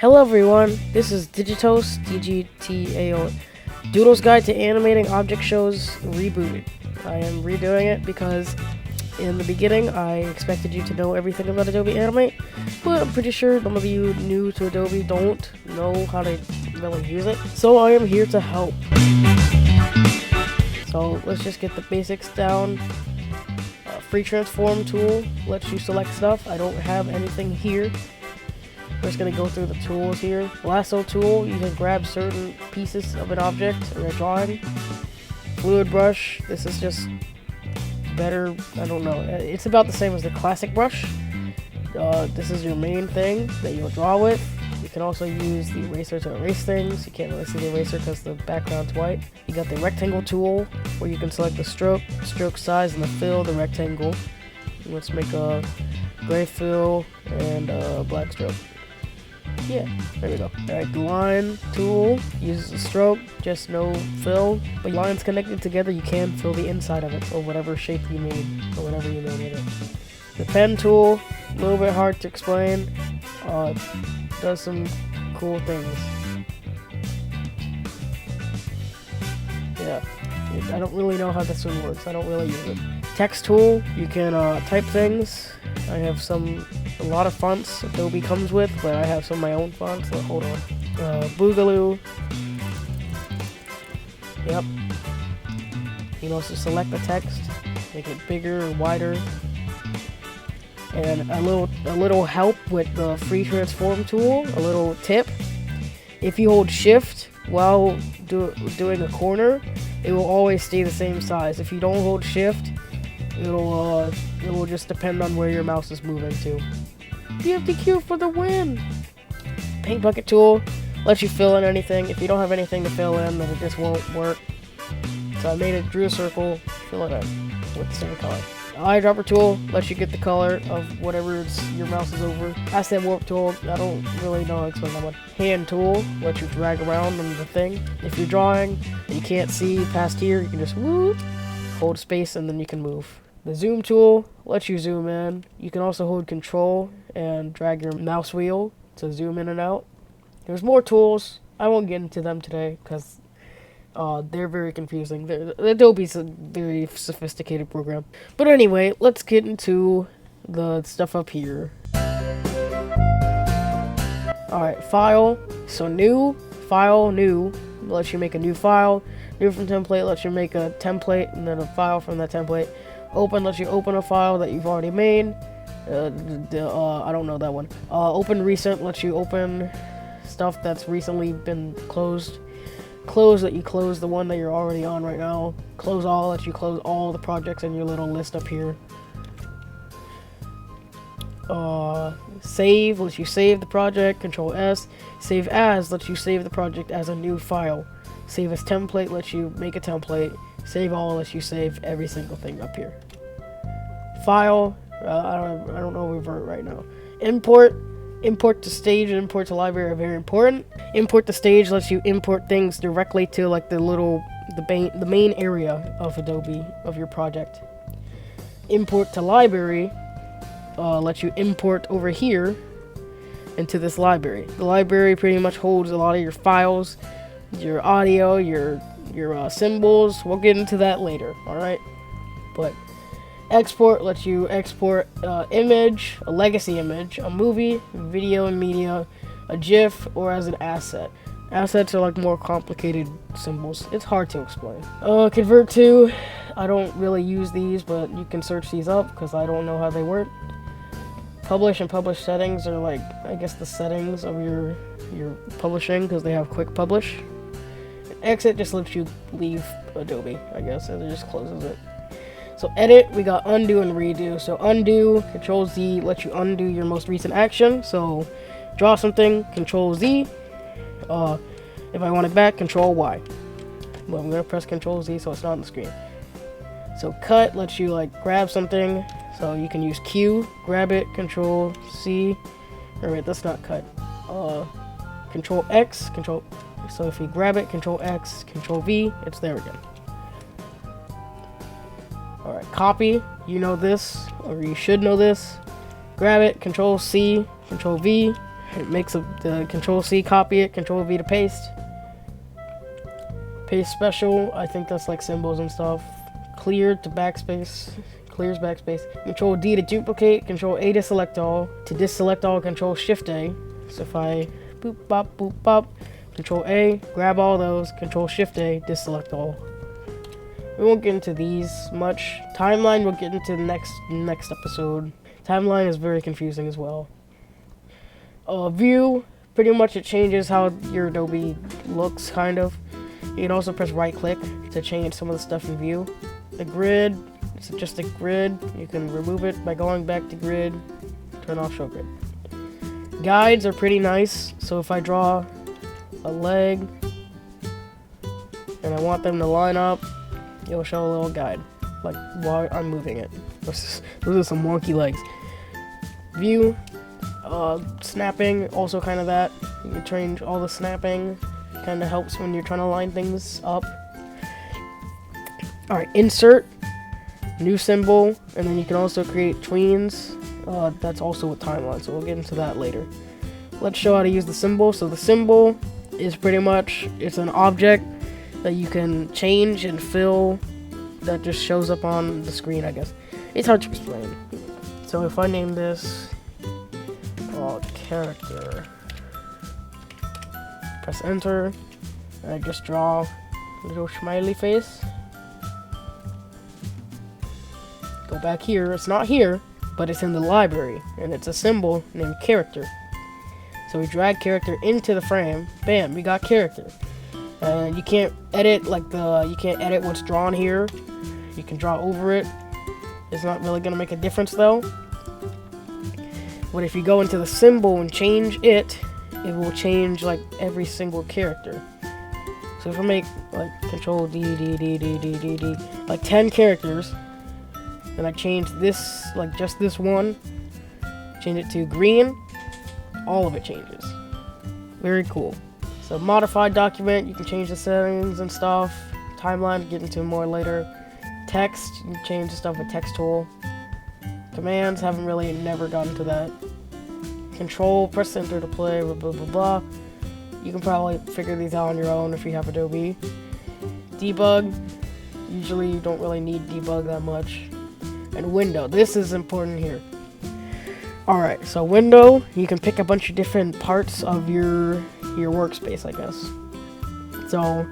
Hello everyone, this is DGTAOS, DGTAOS, Doodle's Guide to Animating Object Shows Rebooted. I am redoing it because in the beginning I expected you to know everything about Adobe Animate, but I'm pretty sure some of you new to Adobe don't know how to really use it, so I am here to help. So let's just get the basics down. Free transform tool lets you select stuff. I don't have anything here. We're just going to go through the tools here. Lasso tool, you can grab certain pieces of an object or a drawing. Fluid brush, this is just better, I don't know. It's about the same as the classic brush. This is your main thing that you'll draw with. You can also use the eraser to erase things. You can't really see the eraser because the background's white. You got the rectangle tool where you can select the stroke size, and the fill, the rectangle. Let's make a gray fill and a black stroke. Yeah, there we go. Alright, the line tool uses a stroke, just no fill. But lines connected together, you can fill the inside of it, or whatever shape you made, or whatever you made with it. The pen tool, a little bit hard to explain. Does some cool things. Yeah, I don't really know how this one works. I don't really use it. Text tool, you can type things. I have a lot of fonts Adobe comes with, but I have some of my own fonts. So hold on. Boogaloo. Yep. You can also select the text, make it bigger or wider. And a little help with the free transform tool, a little tip. If you hold shift while doing a corner, it will always stay the same size. If you don't hold shift, it will just depend on where your mouse is moving to. DGTAOS for the win! Paint bucket tool lets you fill in anything. If you don't have anything to fill in, then it just won't work. So I made it, drew a circle, fill it in with the same color. Eyedropper tool lets you get the color of whatever your mouse is over. Asset warp tool, I don't really know how to explain that one. Hand tool lets you drag around on the thing. If you're drawing and you can't see past here, you can just whoop, hold space, and then you can move. The zoom tool lets you zoom in. You can also hold control and drag your mouse wheel to zoom in and out. There's more tools. I won't get into them today because they're very confusing. Adobe's a very sophisticated program. But anyway, let's get into the stuff up here. Alright, file. So new, file, new. Lets you make a new file. New from template lets you make a template and then a file from that template. Open lets you open a file that you've already made. I don't know that one. Open recent lets you open stuff that's recently been closed. Close that you close the one that you're already on right now. Close all lets you close all the projects in your little list up here. Save lets you save the project. Control S. Save as lets you save the project as a new file. Save as template lets you make a template. Save all lets you save every single thing up here. File, I don't know revert right now. Import to stage and import to library are very important. Import to stage lets you import things directly to like the main area of Adobe of your project. Import to library lets you import over here into this library. The library pretty much holds a lot of your files, your audio, your symbols. We'll get into that later, alright? But export lets you export image, a legacy image, a movie, video and media, a GIF, or as an asset. Assets are like more complicated symbols. It's hard to explain. Convert to, I don't really use these, but you can search these up because I don't know how they work. Publish and publish settings are like, I guess, the settings of your publishing because they have quick publish. Exit just lets you leave Adobe, I guess, and it just closes it. So edit, we got undo and redo. So undo, Control Z lets you undo your most recent action. So draw something, Control Z. If I want it back, Control Y. But I'm gonna press Control Z so it's not on the screen. So cut lets you like grab something. So you can use Q, grab it, Control C. Alright, that's not cut. Control X, Control. So if you grab it, Control X, Control V, it's there again. Alright, copy, you know this, or you should know this. Grab it, Control C, Control V, It makes the Control C copy it, Control V to paste. Paste special, I think that's like symbols and stuff. Clear to backspace, clears backspace. Control D to duplicate, Control A to select all. To deselect all, Control Shift A. So if I boop bop, Control A, grab all those, Control Shift A, deselect all. We won't get into these much. Timeline we'll get into next episode. Timeline is very confusing as well. View, pretty much it changes how your Adobe looks, kind of. You can also press right click to change some of the stuff in view. The grid, it's just a grid. You can remove it by going back to grid, turn off show grid. Guides are pretty nice, so if I draw a leg and I want them to line up, it'll show a little guide, like while I'm moving it. Those are some wonky legs. View, snapping, also kind of that. You can change all the snapping, kind of helps when you're trying to line things up. Alright, insert, new symbol, and then you can also create tweens. That's also with timeline, so we'll get into that later. Let's show how to use the symbol. So the symbol is pretty much, it's an object that you can change and fill that just shows up on the screen, I guess. It's hard to explain. So if I name this character, press enter, and I just draw a little smiley face. Go back here, it's not here, but it's in the library, and it's a symbol named character. So we drag character into the frame, bam, we got character. And you can't edit you can't edit what's drawn here. You can draw over it. It's not really gonna make a difference though. But if you go into the symbol and change it, it will change like every single character. So if I make like Control D, like 10 characters, and I change this, like just this one, change it to green, all of it changes. Very cool. So modified document, you can change the settings and stuff. Timeline, get into more later. Text, you can change the stuff with text tool. Commands, haven't really never gotten to that. Control, press enter to play, blah blah blah blah. You can probably figure these out on your own if you have Adobe. Debug, usually you don't really need debug that much. And window, this is important here. Alright, so window, you can pick a bunch of different parts of your workspace, I guess. So,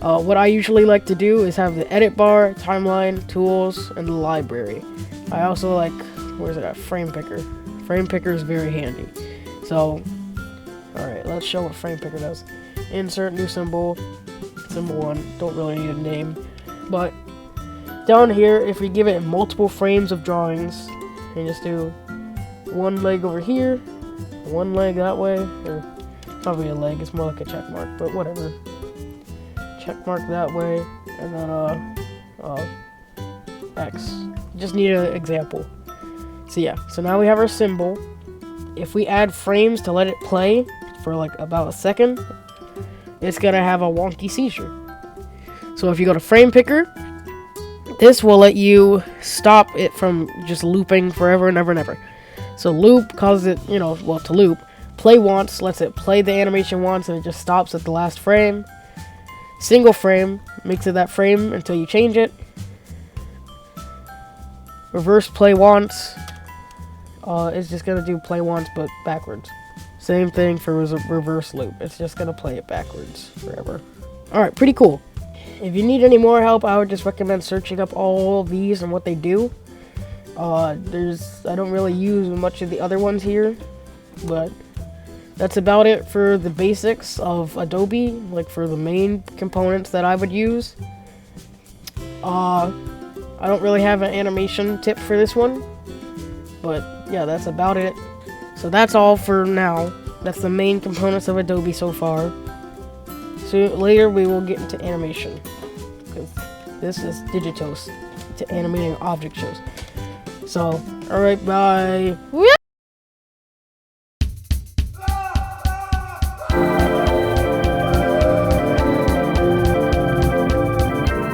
what I usually like to do is have the edit bar, timeline, tools, and the library. I also like, where's it at? Frame picker. Frame picker is very handy. So, alright, let's show what frame picker does. Insert new symbol, symbol 1, don't really need a name. But, down here, if we give it multiple frames of drawings, and just do one leg over here, one leg that way, or probably a leg, it's more like a check mark, but whatever. Check mark that way, and then X. Just need an example. So yeah, so now we have our symbol. If we add frames to let it play for like about a second, it's gonna have a wonky seizure. So if you go to frame picker, this will let you stop it from just looping forever and ever and ever. So loop causes it, to loop. Play once lets it play the animation once and it just stops at the last frame. Single frame makes it that frame until you change it. Reverse play once is just gonna do play once but backwards. Same thing for reverse loop. It's just gonna play it backwards forever. Alright, pretty cool. If you need any more help, I would just recommend searching up all these and what they do. I don't really use much of the other ones here, but that's about it for the basics of Adobe, like for the main components that I would use. I don't really have an animation tip for this one, but yeah, that's about it. So that's all for now. That's the main components of Adobe so far. So later we will get into animation, because this is DGTAOS, to animating object shows. So, alright, bye.